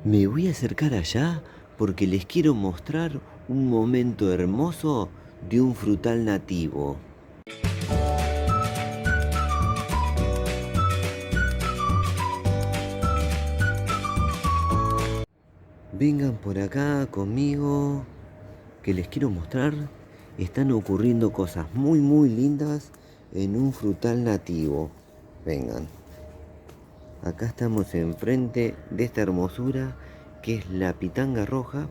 Me voy a acercar allá porque les quiero mostrar un momento hermoso de un frutal nativo. Vengan por acá conmigo que les quiero mostrar. Están ocurriendo cosas muy lindas en un frutal nativo. Vengan. Acá estamos enfrente de esta hermosura que es la pitanga roja,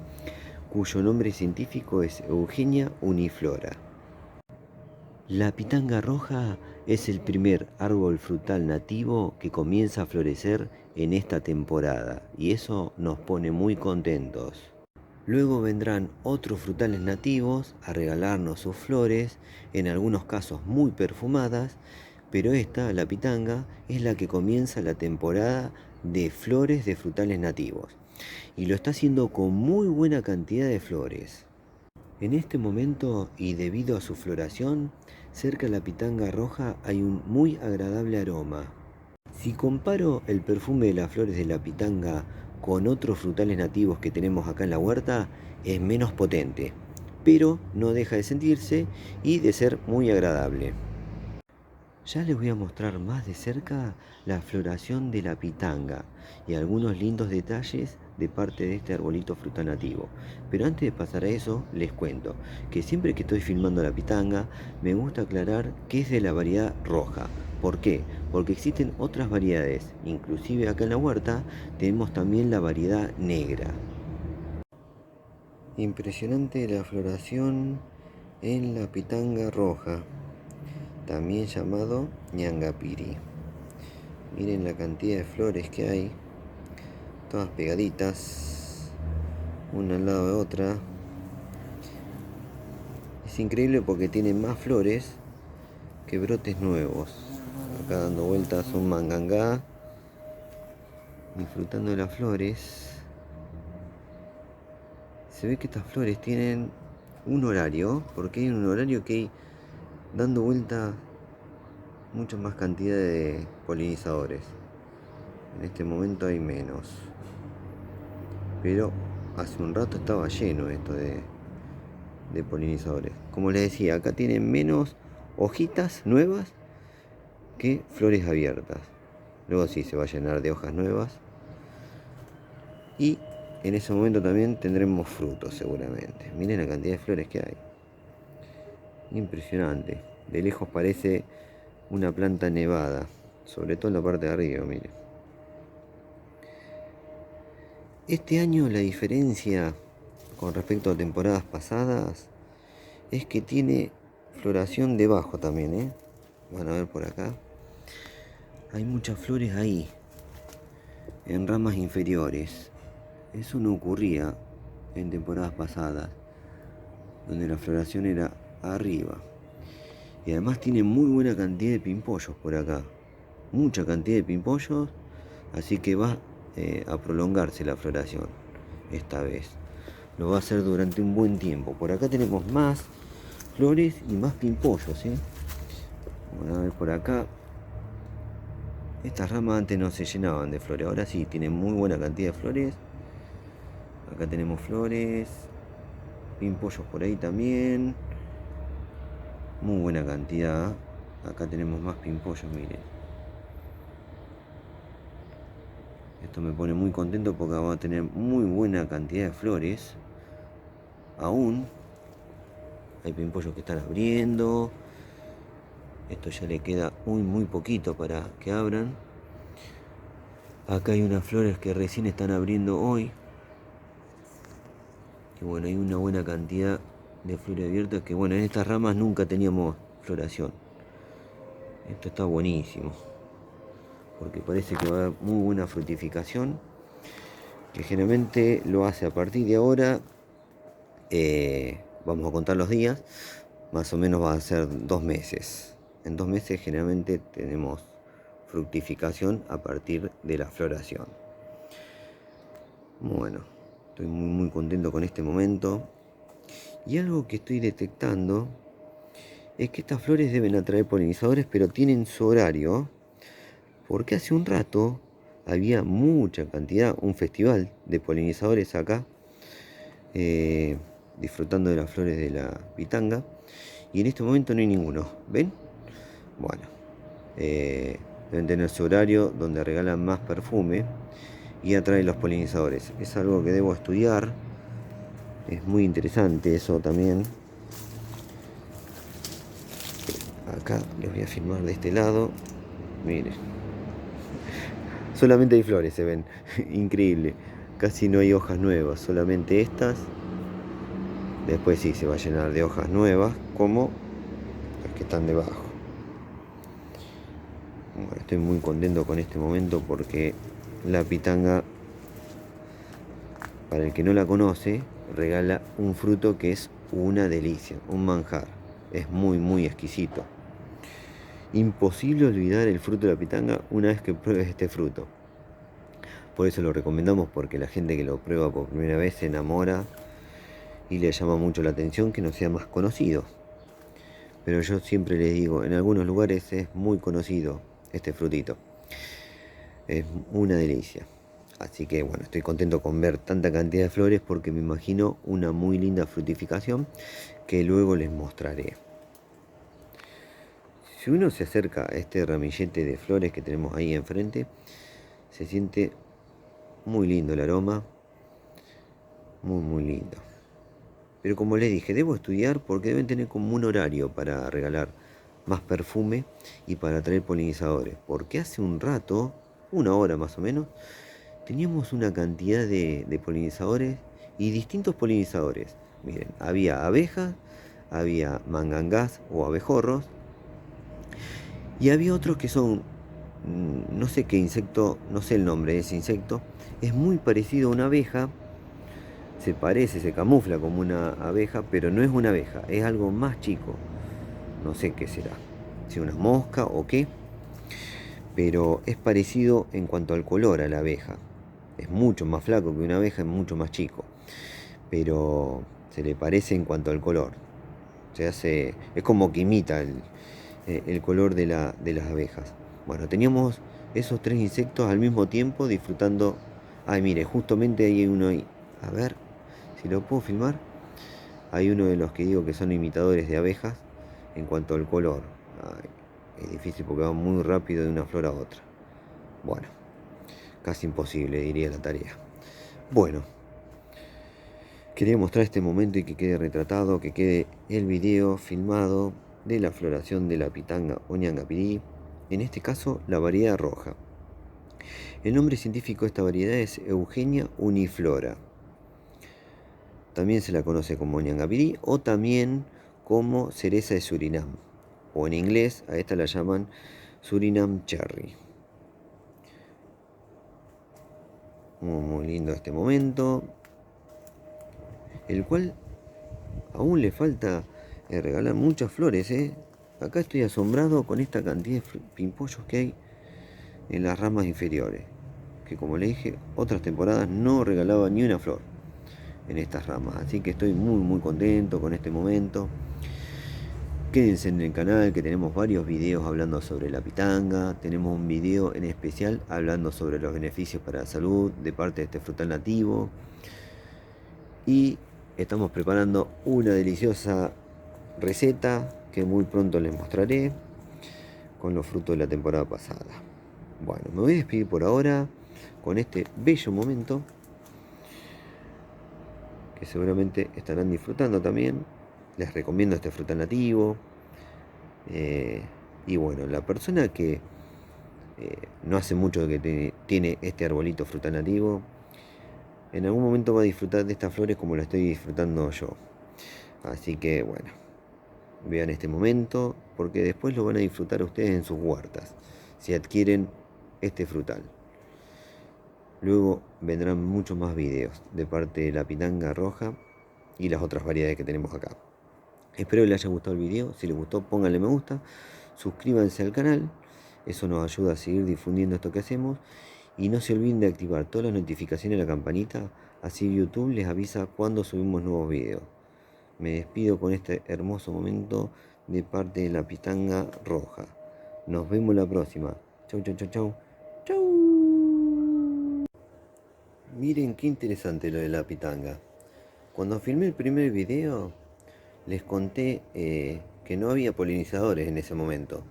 cuyo nombre científico es Eugenia uniflora. La pitanga roja es el primer árbol frutal nativo que comienza a florecer en esta temporada y eso nos pone muy contentos. Luego vendrán otros frutales nativos a regalarnos sus flores, en algunos casos muy perfumadas, pero esta, la pitanga, es la que comienza la temporada de flores de frutales nativos y lo está haciendo con muy buena cantidad de flores. En este momento, y debido a su floración, cerca de la pitanga roja hay un muy agradable aroma. Si comparo el perfume de las flores de la pitanga con otros frutales nativos que tenemos acá en la huerta, es menos potente, pero no deja de sentirse y de ser muy agradable. Ya les voy a mostrar más de cerca la floración de la pitanga y algunos lindos detalles de parte de este arbolito frutal nativo. Pero antes de pasar a eso, les cuento que siempre que estoy filmando la pitanga, me gusta aclarar que es de la variedad roja. ¿Por qué? Porque existen otras variedades, inclusive acá en la huerta tenemos también la variedad negra. Impresionante la floración en la pitanga roja, también llamado ñangapiri. Miren la cantidad de flores que hay, todas pegaditas, una al lado de otra. Es increíble porque tiene más flores que brotes nuevos. Acá dando vueltas un mangangá, disfrutando de las flores. Se ve que estas flores tienen un horario, porque hay un horario que hay dando vuelta mucha más cantidad de polinizadores. En este momento hay menos, pero hace un rato estaba lleno esto de polinizadores. Como les decía, acá tienen menos hojitas nuevas que flores abiertas. Luego sí se va a llenar de hojas nuevas y en ese momento también tendremos frutos seguramente. Miren la cantidad de flores que hay. Impresionante. De lejos parece una planta nevada, sobre todo en la parte de arriba, miren. Este año la diferencia con respecto a temporadas pasadas es que tiene floración debajo también, ¿eh? Van a ver por acá. Hay muchas flores ahí, en ramas inferiores. Eso no ocurría en temporadas pasadas, donde la floración era arriba. Y además tiene muy buena cantidad de pimpollos por acá. Mucha cantidad de pimpollos, así que va a prolongarse la floración esta vez. Lo va a hacer durante un buen tiempo. Por acá tenemos más flores y más pimpollos, ¿eh? Bueno, a ver por acá. Estas ramas antes no se llenaban de flores, ahora sí, tienen muy buena cantidad de flores. Acá tenemos flores, pimpollos por ahí también. Muy buena cantidad. Acá tenemos más pimpollos, miren. Esto me pone muy contento porque vamos a tener muy buena cantidad de flores. Aún hay pimpollos que están abriendo. Esto ya le queda muy poquito para que abran. Acá hay unas flores que recién están abriendo hoy. Y bueno, hay una buena cantidad de flores abiertas que bueno, en estas ramas nunca teníamos floración. Esto está buenísimo, porque parece que va a haber muy buena frutificación, que generalmente lo hace a partir de ahora. Vamos a contar los días, más o menos va a ser 2 meses. En 2 meses generalmente tenemos fructificación a partir de la floración. Bueno, estoy muy contento con este momento. Y algo que estoy detectando es que estas flores deben atraer polinizadores, pero tienen su horario, porque hace un rato había mucha cantidad, un festival de polinizadores acá, disfrutando de las flores de la pitanga, y en este momento no hay ninguno. ¿Ven? Bueno, deben tener su horario donde regalan más perfume y atraen los polinizadores. Es algo que debo estudiar, es muy interesante eso también. Acá les voy a filmar de este lado, miren, solamente hay flores, se ven, increíble, casi no hay hojas nuevas, solamente estas. Después sí se va a llenar de hojas nuevas, como las que están debajo. Bueno, estoy muy contento con este momento porque la pitanga, para el que no la conoce, regala un fruto que es una delicia, un manjar. Es muy exquisito. Imposible olvidar el fruto de la pitanga una vez que pruebes este fruto. Por eso lo recomendamos, porque la gente que lo prueba por primera vez se enamora y le llama mucho la atención que no sea más conocido. Pero yo siempre les digo, en algunos lugares es muy conocido este frutito. Es una delicia. Así que bueno, estoy contento con ver tanta cantidad de flores porque me imagino una muy linda frutificación que luego les mostraré. Si uno se acerca a este ramillete de flores que tenemos ahí enfrente, se siente muy lindo el aroma, muy lindo. Pero como les dije, debo estudiar porque deben tener como un horario para regalar más perfume y para traer polinizadores. Porque hace un rato, una hora más o menos, teníamos una cantidad de polinizadores y distintos polinizadores. Miren, había abejas, había mangangás o abejorros, y había otros que son, no sé qué insecto, no sé el nombre de ese insecto, es muy parecido a una abeja, se parece, se camufla como una abeja, pero no es una abeja, es algo más chico, no sé qué será, si una mosca o qué, pero es parecido en cuanto al color a la abeja, es mucho más flaco que una abeja, es mucho más chico, pero se le parece en cuanto al color, es como que imita el color de las abejas. Bueno, teníamos esos tres insectos al mismo tiempo disfrutando. Ay, mire, justamente ahí hay uno ahí. A ver si lo puedo filmar. Hay uno de los que digo que son imitadores de abejas en cuanto al color. Ay, es difícil porque va muy rápido de una flor a otra. Bueno, casi imposible, diría la tarea. Bueno, quería mostrar este momento y que quede retratado, que quede el video filmado de la floración de la pitanga o ñangapirí, en este caso la variedad roja. El nombre científico de esta variedad es Eugenia uniflora. También se la conoce como ñangapirí o también como cereza de Surinam, o en inglés a esta la llaman Surinam cherry. Muy lindo este momento, el cual aún le falta regalar muchas flores. Acá estoy asombrado con esta cantidad de pimpollos que hay en las ramas inferiores, que como le dije, otras temporadas no regalaba ni una flor en estas ramas, así que estoy muy contento con este momento. Quédense en el canal, que tenemos varios videos hablando sobre la pitanga, tenemos un video en especial hablando sobre los beneficios para la salud de parte de este frutal nativo, y estamos preparando una deliciosa receta que muy pronto les mostraré con los frutos de la temporada pasada. Bueno, me voy a despedir por ahora con este bello momento que seguramente estarán disfrutando también. Les recomiendo este frutal nativo. Y bueno, la persona que no hace mucho que tiene este arbolito frutal nativo, en algún momento va a disfrutar de estas flores como la estoy disfrutando yo. Así que bueno, vean este momento, porque después lo van a disfrutar ustedes en sus huertas, si adquieren este frutal. Luego vendrán muchos más videos de parte de la pitanga roja y las otras variedades que tenemos acá. Espero que les haya gustado el video. Si les gustó, pónganle me gusta, suscríbanse al canal, eso nos ayuda a seguir difundiendo esto que hacemos, y no se olviden de activar todas las notificaciones de la campanita, así YouTube les avisa cuando subimos nuevos videos. Me despido con este hermoso momento de parte de la pitanga roja. Nos vemos la próxima. Chau. Miren qué interesante lo de la pitanga. Cuando filmé el primer video, les conté que no había polinizadores en ese momento,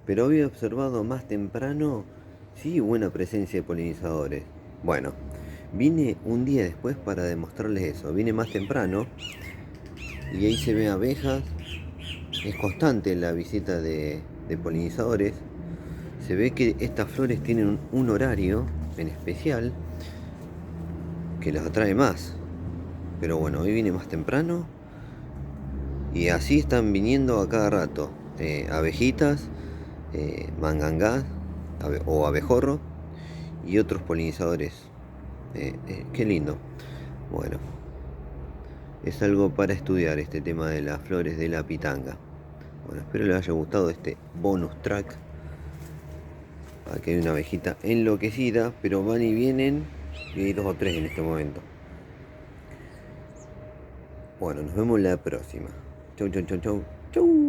pero había observado más temprano, sí, buena presencia de polinizadores. Bueno, vine un día después para demostrarles eso. Vine más temprano y ahí se ven abejas. Es constante la visita de polinizadores. Se ve que estas flores tienen un horario en especial que las atrae más. Pero bueno, hoy vine más temprano y así están viniendo a cada rato. Abejitas, mangangás o abejorro y otros polinizadores. Qué lindo. Bueno, es algo para estudiar este tema de las flores de la pitanga. Bueno, espero les haya gustado este bonus track. Aquí hay una abejita enloquecida, pero van y vienen y hay 2 o 3 en este momento. Bueno, nos vemos la próxima. Chau, chau, chau, chau. Chau.